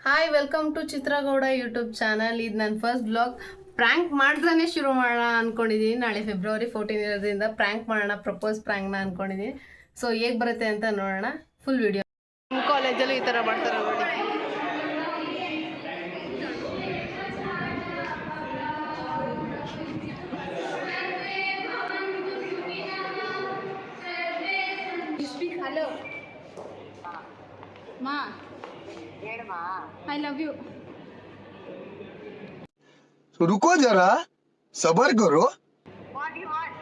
Hi welcome to Chitra Gowda YouTube channel. ಇದು ನನ್ನ first blog. Prank ಮಾಡಿದ್ರೆ ಶುರು ಮಾಡೋಣ ಅಂದ್ಕೊಂಡಿದ್ದೀನಿ. ನಾಳೆ ಫೆಬ್ರವರಿ 14 ಇರೋದ್ರಿಂದ ಪ್ರ್ಯಾಂಕ್ ಮಾಡೋಣ, ಪ್ರಪೋಸ್ ಪ್ರ್ಯಾಂಕ್ನ ಅಂದ್ಕೊಂಡಿದ್ದೀನಿ. ಸೊ ಹೇಗೆ ಬರುತ್ತೆ ಅಂತ ನೋಡೋಣ. Full video. ನಮ್ಮ ಕಾಲೇಜಲ್ಲೂ ಈ ಥರ ಮಾಡ್ತಾರೆ ನೋಡಿ. ಹಲೋ ಮಾ, I love you. तो रुको जरा, सबर करो. What do you want?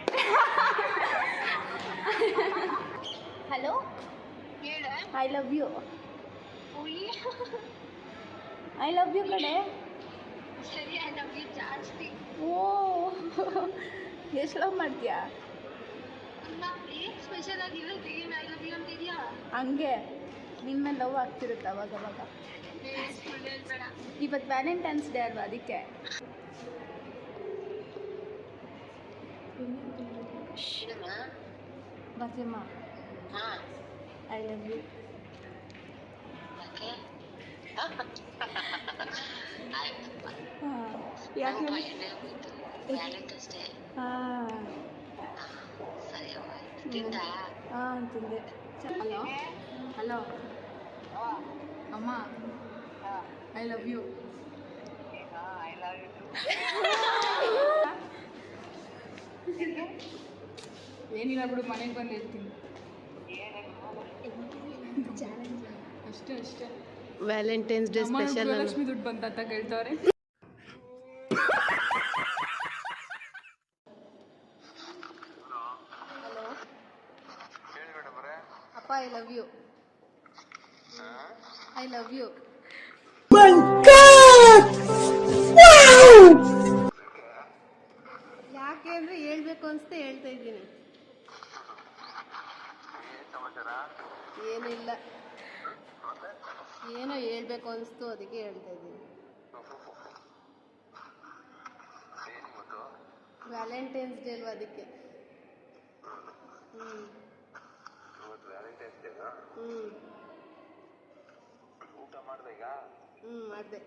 Hello, ಹೇಳು. I love you. ಉಯ್. I love you ಕಡೆ. ಸರಿ, I love you ಜಾಸ್ತಿ. ಓ ಎಷ್ಟು ಲವ್ ಮಾಡ್ತೀಯಾ? ಏನ್ ಸ್ಪೆಷಲ್ ಆಗಿರೋದು? ಏನ್ I love you ಅಂತಿದ್ಯಾ? ಹಂಗೆ ನಿನ್ನ ಲವ್ ಆಗ್ತಿರುತ್ತೆ ಅವಾಗ ಅವಾಗ. ಸುಳ್ಳು ಹೇಳ್ಬೇಡ. ಇವತ್ತು ವ್ಯಾಲೆಂಟೈನ್ಸ್ ಡೇ ಅಲ್ವಾ, ಅದಕ್ಕೆ. ಏನಮ್ಮ? ಬಸಮ್ಮ, ಹಾ, ಐ ಲವ್ ಯು. ಯಾಕೆ? ಆಯ್ತಪ್ಪ. ಯಾಕೆ? ನಮ್ಮ ಎಣ್ಣೆ ಹೋಯ್ತು. Valentine's day. ಹಾಂ ಸರಿ ಅಮ್ಮ, ಆಯ್ತು. ತಿಂದಾ? ಹಾಂ ತಿಂದೆ. ಹಲೋ ಹಲೋ ಅಮ್ಮ, I love you. I love you too. ಏನಿಲ್ಲ ಬಿಡು, ಮನೆಗೆ ಬಂದು ಹೇಳ್ತೀನಿ. ಅಷ್ಟೇ ಅಷ್ಟೇ. Valentine's day special. ಲಕ್ಷ್ಮಿ ದುಡ್ಡು ಬಂತ ಕೇಳ್ತವ್ರೆ. ಹಲೋ ಅಪ್ಪ, I love you. I love you. ಯಾಕೆ ಅಂದರೆ ಹೇಳ್ಬೇಕು ಅನಿಸ್ತೆ ಹೇಳ್ತಾ ಇದ್ದೀನಿ. ಏನಿಲ್ಲ, ಏನೋ ಹೇಳ್ಬೇಕು ಅನಿಸ್ತು, ಅದಕ್ಕೆ ಹೇಳ್ತಾ ಇದ್ದೀನಿ. ವ್ಯಾಲೆಂಟೈನ್ಸ್ ಡೇ ಅಲ್ವಾ, ಅದಕ್ಕೆ. ಮಾಡಿದೆ.